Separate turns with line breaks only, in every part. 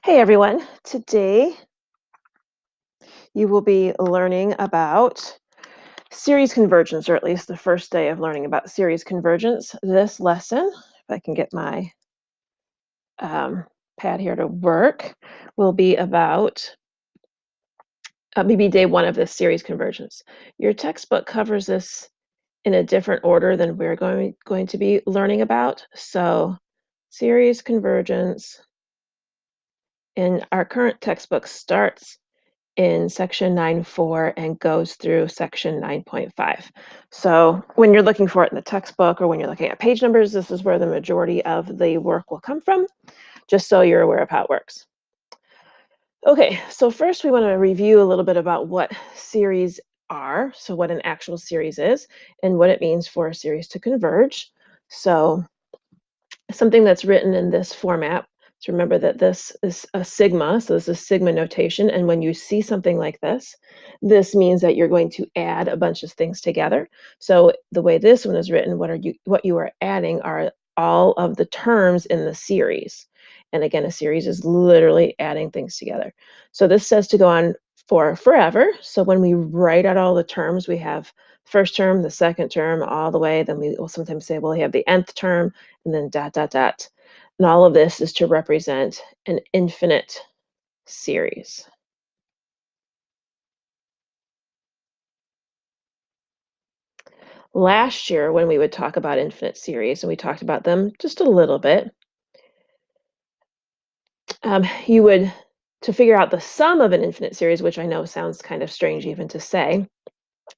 Hey everyone, today you will be learning about series convergence, or at least the first day of learning about series convergence. This lesson, if I can get my pad here to work, will be about maybe day one of this series convergence. Your textbook covers this in a different order than we're going to be learning about. So series convergence in our current textbook starts in section 9.4 and goes through section 9.5. So when you're looking for it in the textbook or when you're looking at page numbers, this is where the majority of the work will come from, just so you're aware of how it works. Okay, so first we want to review a little bit about what series are, so what an actual series is, and what it means for a series to converge. So something that's written in this format, so remember that this is a sigma, so this is sigma notation, and when you see something like this means that you're going to add a bunch of things together. So the way this one is written, what you are adding are all of the terms in the series. And again, a series is literally adding things together. So this says to go on for forever. So when we write out all the terms, we have first term, the second term, all the way. Then we will sometimes say, well, we have the nth term, and then dot, dot, dot. And all of this is to represent an infinite series. Last year, when we would talk about infinite series, and we talked about them just a little bit, you would, to figure out the sum of an infinite series, which I know sounds kind of strange even to say,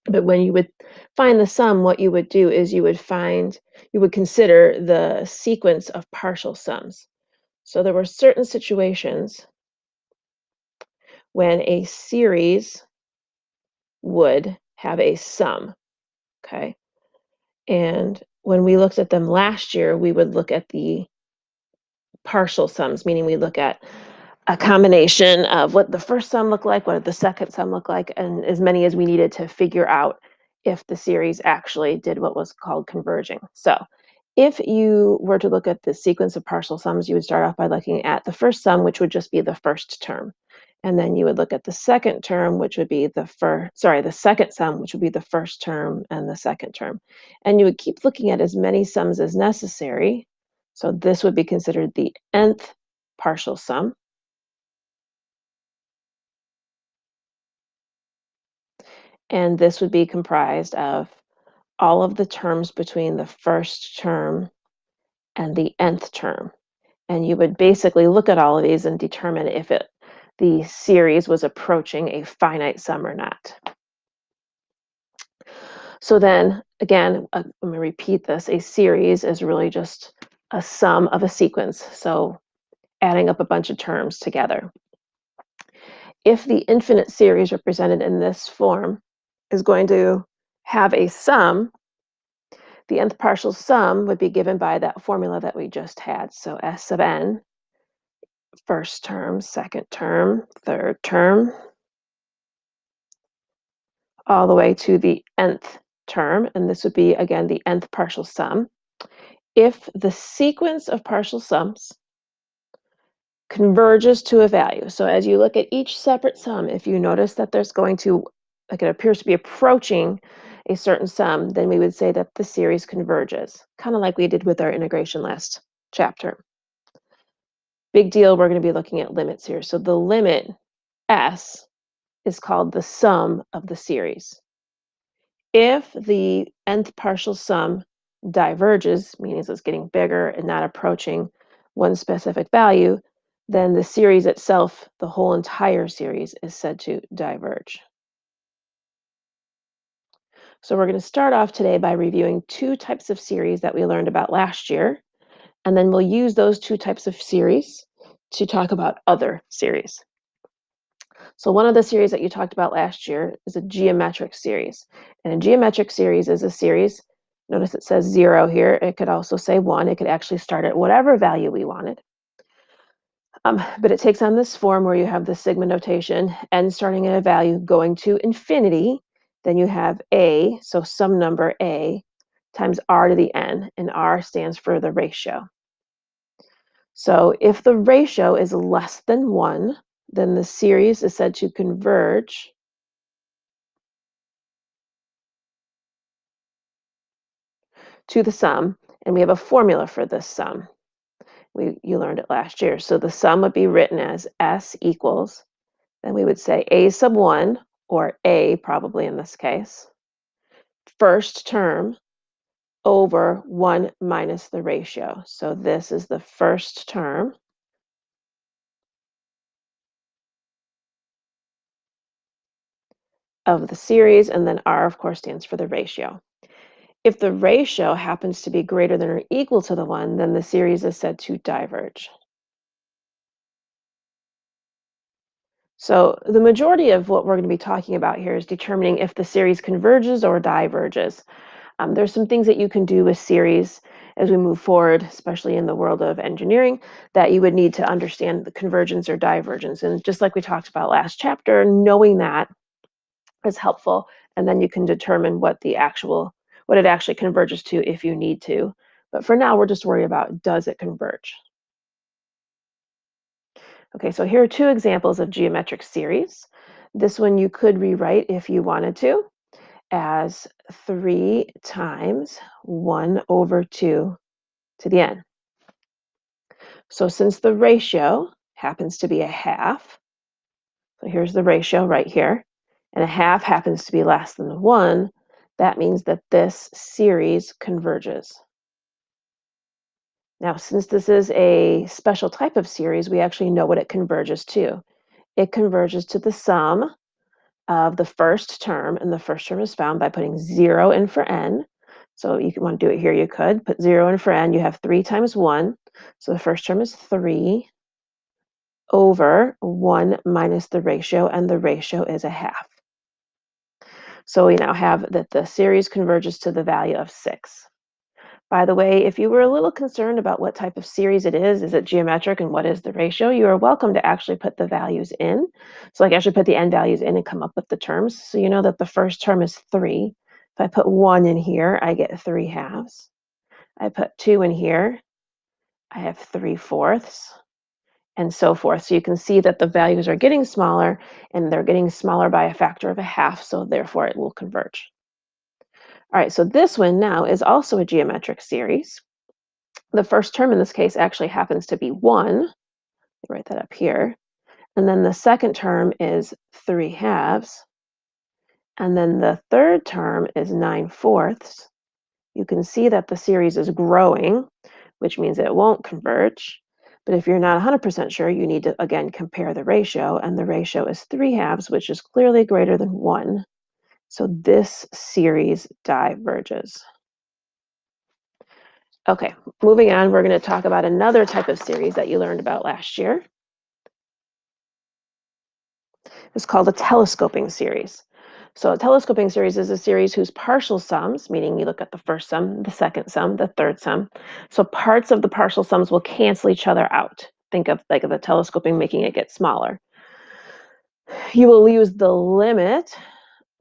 but when you would find the sum, what you would do is you would consider the sequence of partial sums. So there were certain situations when a series would have a sum, okay? And when we looked at them last year, we would look at the partial sums, meaning we look at a combination of what the first sum looked like, what the second sum looked like, and as many as we needed to figure out if the series actually did what was called converging. So if you were to look at the sequence of partial sums, you would start off by looking at the first sum, which would just be the first term. And then you would look at the second term, which would be the second sum, which would be the first term and the second term. And you would keep looking at as many sums as necessary. So this would be considered the nth partial sum. And this would be comprised of all of the terms between the first term and the nth term. And you would basically look at all of these and determine if the series was approaching a finite sum or not. So then, again, let me repeat this. A series is really just a sum of a sequence, so adding up a bunch of terms together. If the infinite series represented in this form is going to have a sum, the nth partial sum would be given by that formula that we just had. So S sub n, first term, second term, third term, all the way to the nth term. And this would be, again, the nth partial sum. If the sequence of partial sums converges to a value. So as you look at each separate sum, if you notice that there's going to, like it appears to be approaching a certain sum, then we would say that the series converges, kind of like we did with our integration last chapter. Big deal, we're going to be looking at limits here. So the limit S is called the sum of the series. If the nth partial sum diverges, meaning it's getting bigger and not approaching one specific value, then the series itself, the whole entire series, is said to diverge. So we're going to start off today by reviewing two types of series that we learned about last year, and then we'll use those two types of series to talk about other series. So one of the series that you talked about last year is a geometric series. And a geometric series is a series, notice it says 0 here, it could also say 1, it could actually start at whatever value we wanted. But it takes on this form where you have the sigma notation, n starting at a value going to infinity, then you have a, so some number a, times r to the n, and r stands for the ratio. So if the ratio is less than 1, then the series is said to converge to the sum, and we have a formula for this sum. You learned it last year. So the sum would be written as S equals, then we would say A sub 1, or A probably in this case, first term over 1 minus the ratio. So this is the first term of the series, and then R, of course, stands for the ratio. If the ratio happens to be greater than or equal to the 1, then the series is said to diverge. So the majority of what we're going to be talking about here is determining if the series converges or diverges. There's some things that you can do with series as we move forward, especially in the world of engineering, that you would need to understand the convergence or divergence. And just like we talked about last chapter, knowing that is helpful. And then you can determine what it actually converges to if you need to. But for now, we're just worried about, does it converge? Okay, so here are two examples of geometric series. This one you could rewrite if you wanted to as 3 times 1 over 2 to the n. So since the ratio happens to be a half, so here's the ratio right here, and a half happens to be less than 1, that means that this series converges. Now, since this is a special type of series, we actually know what it converges to. It converges to the sum of the first term, and the first term is found by putting 0 in for n. So you can want to do it here, you could put 0 in for n. You have 3 times 1. So the first term is 3 over 1 minus the ratio, and the ratio is a half. So we now have that the series converges to the value of 6. By the way, if you were a little concerned about what type of series it is it geometric and what is the ratio, you are welcome to actually put the values in. So like actually put the n values in and come up with the terms. So you know that the first term is 3. If I put 1 in here, I get 3 halves. I put 2 in here, I have 3/4, and so forth. So you can see that the values are getting smaller, and they're getting smaller by a factor of a half, so therefore it will converge. All right, so this one now is also a geometric series. The first term in this case actually happens to be 1. Write that up here. And then the second term is 3 halves. And then the third term is 9/4. You can see that the series is growing, which means it won't converge. But if you're not 100% sure, you need to, again, compare the ratio. And the ratio is 3 halves, which is clearly greater than 1. So this series diverges. Okay, moving on, we're going to talk about another type of series that you learned about last year. It's called a telescoping series. So a telescoping series is a series whose partial sums, meaning you look at the first sum, the second sum, the third sum. So parts of the partial sums will cancel each other out. Think of like the telescoping making it get smaller. You will use the limit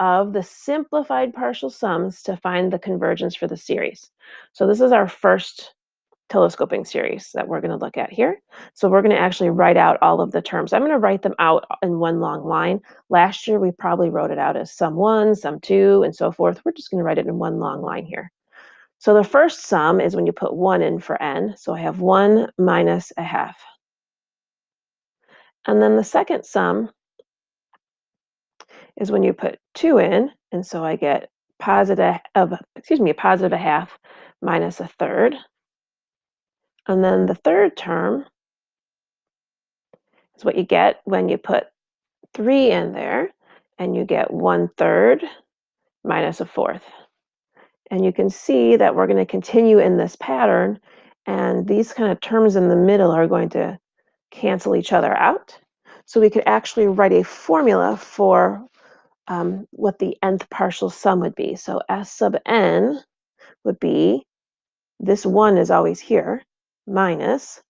of the simplified partial sums to find the convergence for the series. So this is our first telescoping series that we're going to look at here. So we're going to actually write out all of the terms. I'm going to write them out in one long line. Last year, we probably wrote it out as sum 1, sum 2, and so forth. We're just going to write it in one long line here. So the first sum is when you put 1 in for n. So I have 1 minus a half. And then the second sum is when you put 2 in, and so I get a positive a half minus a third. And then the third term is what you get when you put 3 in there, and you get 1/3 minus a fourth. And you can see that we're going to continue in this pattern, and these kind of terms in the middle are going to cancel each other out. So we could actually write a formula for what the nth partial sum would be. So S sub n would be, this 1 is always here, minus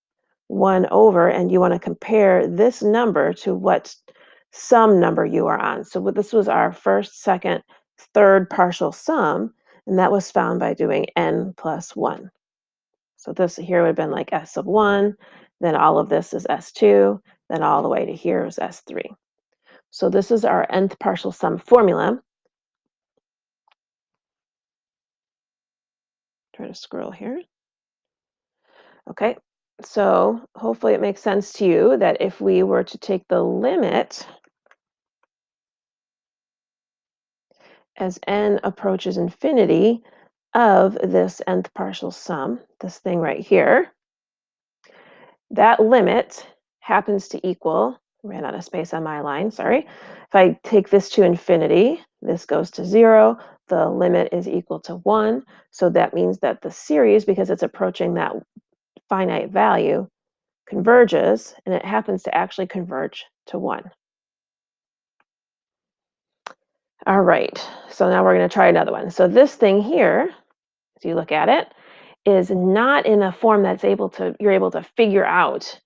1 over, and you want to compare this number to what sum number you are on. So this was our first, second, third partial sum. And that was found by doing n plus 1. So this here would have been like s of 1, then all of this is s2, then all the way to here is s3. So this is our nth partial sum formula. Try to scroll here. Okay, so hopefully it makes sense to you that if we were to take the limit as n approaches infinity of this nth partial sum, this thing right here, that limit happens to equal, ran out of space on my line, sorry. If I take this to infinity, this goes to 0, the limit is equal to 1. So that means that the series, because it's approaching that finite value, converges, and it happens to actually converge to 1. All right, so now we're going to try another one. So this thing here, if you look at it, is not in a form that's you're able to figure out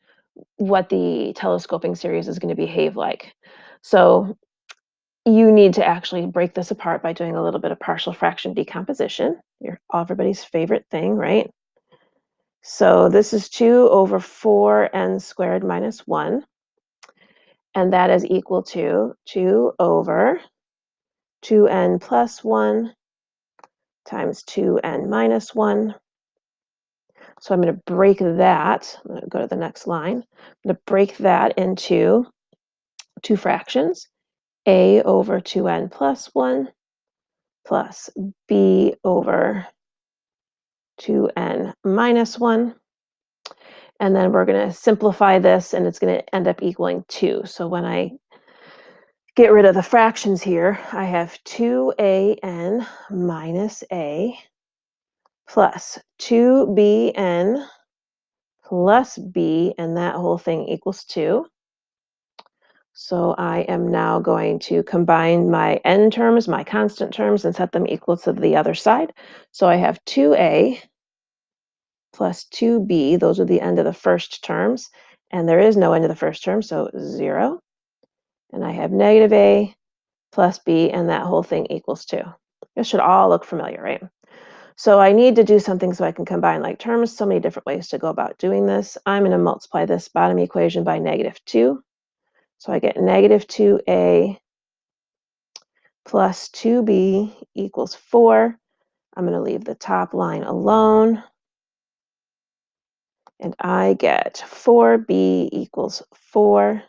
what the telescoping series is going to behave like. So you need to actually break this apart by doing a little bit of partial fraction decomposition. Everybody's favorite thing, right? So this is 2 over 4n squared minus 1. And that is equal to 2 over 2n plus 1 times 2n minus 1. So I'm going to break that. I'm going to go to the next line. I'm going to break that into two fractions. A over 2n plus 1 plus b over 2n minus 1. And then we're going to simplify this, and it's going to end up equaling 2. So when I get rid of the fractions here, I have 2an minus a plus 2bn plus b, and that whole thing equals 2. So I am now going to combine my n terms, my constant terms, and set them equal to the other side. So I have 2a plus 2b. Those are the end of the first terms. And there is no end of the first term, so 0. And I have negative a plus b, and that whole thing equals 2. This should all look familiar, right? So I need to do something so I can combine like terms. So many different ways to go about doing this. I'm going to multiply this bottom equation by negative 2. So I get negative 2a plus 2b equals 4. I'm going to leave the top line alone. And I get 4b equals 4.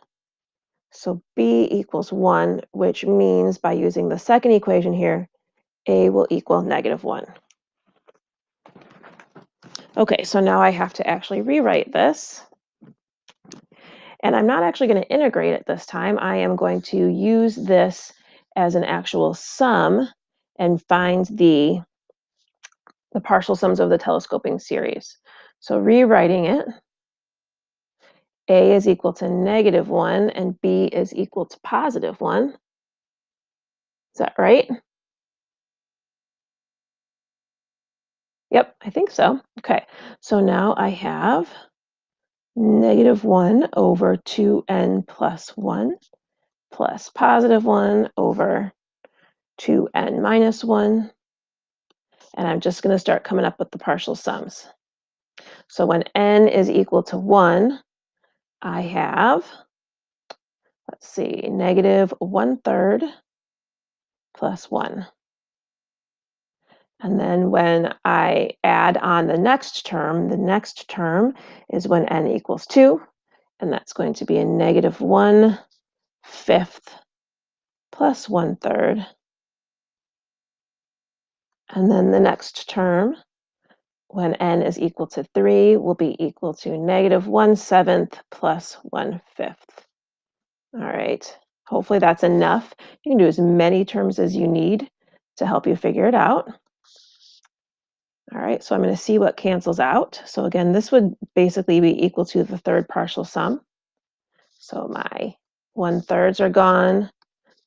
So b equals 1, which means by using the second equation here, a will equal negative 1. Okay, so now I have to actually rewrite this. And I'm not actually going to integrate it this time. I am going to use this as an actual sum and find the partial sums of the telescoping series. So rewriting it, a is equal to negative 1 and b is equal to positive 1. Is that right? Yep, I think so. Okay, so now I have negative 1 over 2n plus 1 plus positive 1 over 2n minus 1. And I'm just going to start coming up with the partial sums. So when n is equal to 1, I have, let's see, negative 1/3 plus 1. And then when I add on the next term is when n equals 2, and that's going to be a negative 1/5 plus 1/3. And then the next term, when n is equal to 3, will be equal to negative 1/7 plus 1/5. All right, hopefully that's enough. You can do as many terms as you need to help you figure it out. All right, so I'm going to see what cancels out. So again, this would basically be equal to the third partial sum. So my 1/3s are gone,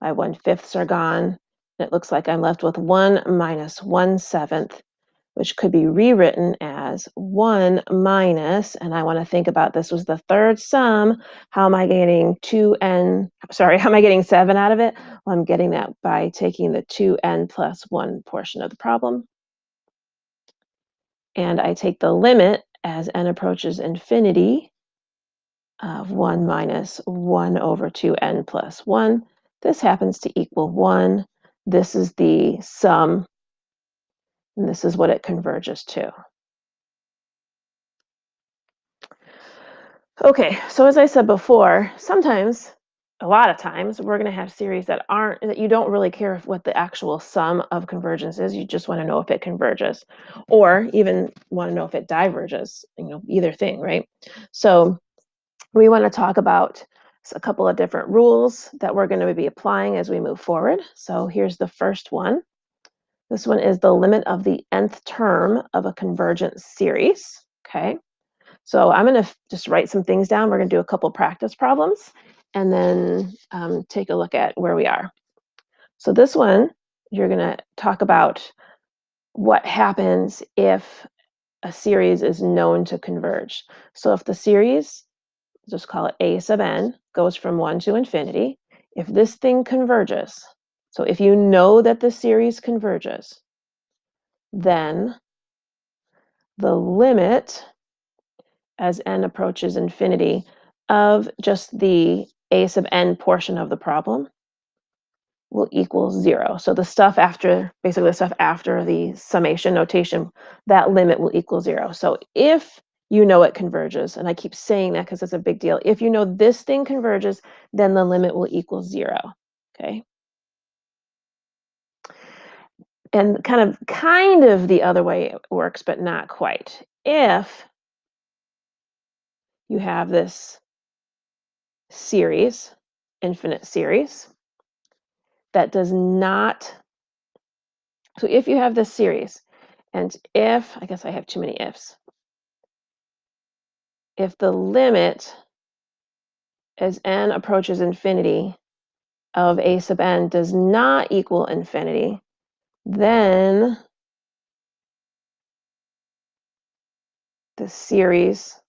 my 1/5s are gone. And it looks like I'm left with 1 minus 1/7, which could be rewritten as 1 minus, and I want to think about this was the third sum. How am I getting 2n, sorry, how am I getting 7 out of it? Well, I'm getting that by taking the 2n plus 1 portion of the problem. and I take the limit as n approaches infinity of 1 minus 1 over 2n plus 1. This happens to equal 1. This is the sum, and this is what it converges to. Okay, so as I said before, sometimes, a lot of times, we're going to have series that you don't really care what the actual sum of convergence is. You just want to know if it converges, or even want to know if it diverges, either thing, right? So we want to talk about a couple of different rules that we're going to be applying as we move forward. So here's the first one. This one is the limit of the nth term of a convergent series, okay? So I'm going to just write some things down. We're going to do a couple practice problems and then take a look at where we are. So this one, you're going to talk about what happens if a series is known to converge. So if the series, just call it a sub n, goes from 1 to infinity, if this thing converges, so if you know that the series converges, then the limit as n approaches infinity of just the a sub n portion of the problem will equal 0. So the stuff after, basically the stuff after the summation notation, that limit will equal 0. So if you know it converges, and I keep saying that because it's a big deal, if you know this thing converges, then the limit will equal 0, okay? And kind of the other way it works, but not quite. If you have this series, infinite series, that does not, so if you have this series, and if, I guess I have too many ifs, if the limit as n approaches infinity of a sub n does not equal infinity, then the series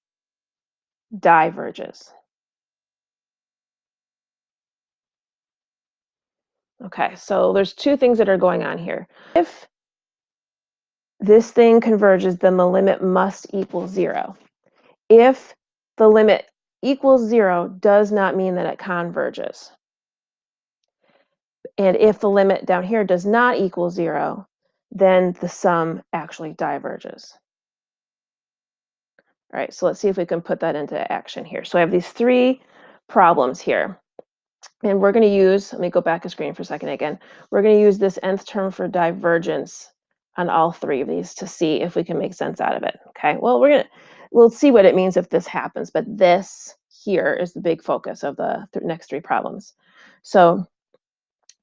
diverges. Okay, so there's two things that are going on here. If this thing converges, then the limit must equal 0. If the limit equals 0 does not mean that it converges. And if the limit down here does not equal 0, then the sum actually diverges. All right, so let's see if we can put that into action here. So I have these three problems here. And we're going to use, let me go back a screen for a second again. We're going to use this nth term for divergence on all three of these to see if we can make sense out of it. Okay, well, we'll see what it means if this happens, but this here is the big focus of the next three problems. So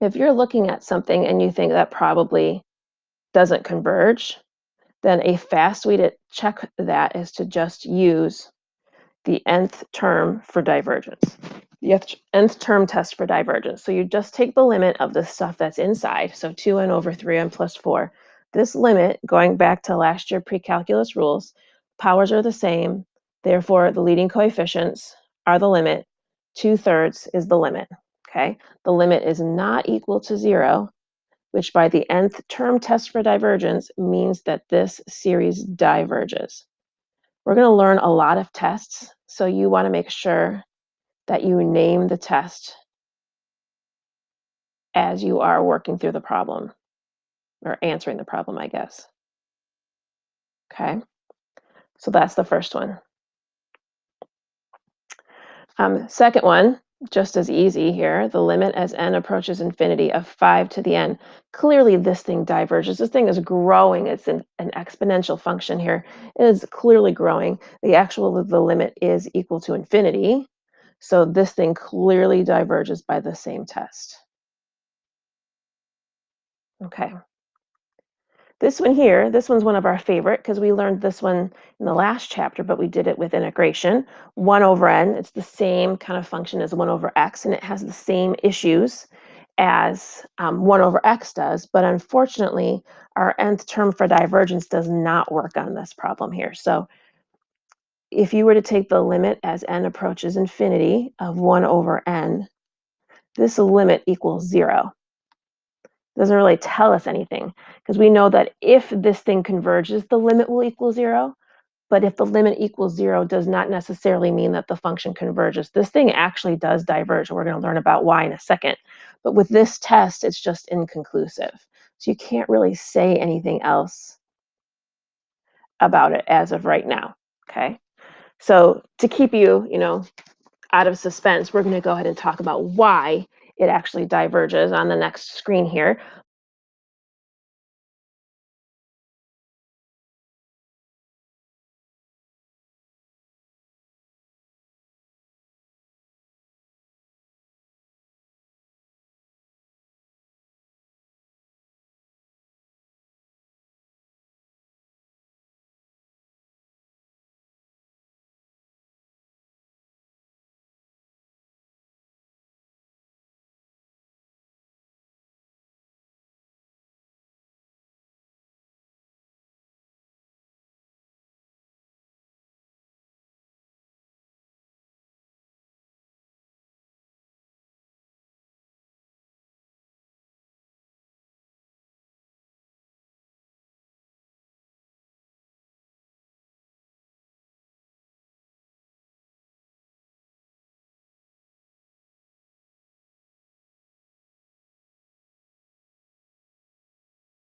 if you're looking at something and you think that probably doesn't converge, then a fast way to check that is to just use the nth term for divergence, the nth term test for divergence. So you just take the limit of the stuff that's inside, so 2n over 3n plus 4. This limit, going back to last year pre-calculus rules, powers are the same, therefore the leading coefficients are the limit, 2/3 is the limit, okay? The limit is not equal to 0, which by the nth term test for divergence means that this series diverges. We're going to learn a lot of tests, so you want to make sure that you name the test as you are working through the problem, or answering the problem, I guess. Okay, so that's the first one. Second one, just as easy here, the limit as n approaches infinity of 5 to the n. Clearly this thing diverges. This thing is growing. It's an exponential function here. It is clearly growing. The limit is equal to infinity. So this thing clearly diverges by the same test. Okay. This one here, this one's one of our favorite because we learned this one in the last chapter, but we did it with integration. 1 over n, it's the same kind of function as 1 over x, and it has the same issues as 1 over x does, but unfortunately, our nth term for divergence does not work on this problem here. So if you were to take the limit as n approaches infinity of 1 over n, this limit equals 0. Doesn't really tell us anything because we know that if this thing converges, the limit will equal 0. But if the limit equals 0 does not necessarily mean that the function converges. This thing actually does diverge. We're going to learn about why in a second. But with this test, it's just inconclusive. So you can't really say anything else about it as of right now. Okay. So to keep you, out of suspense, we're going to go ahead and talk about why it actually diverges on the next screen here.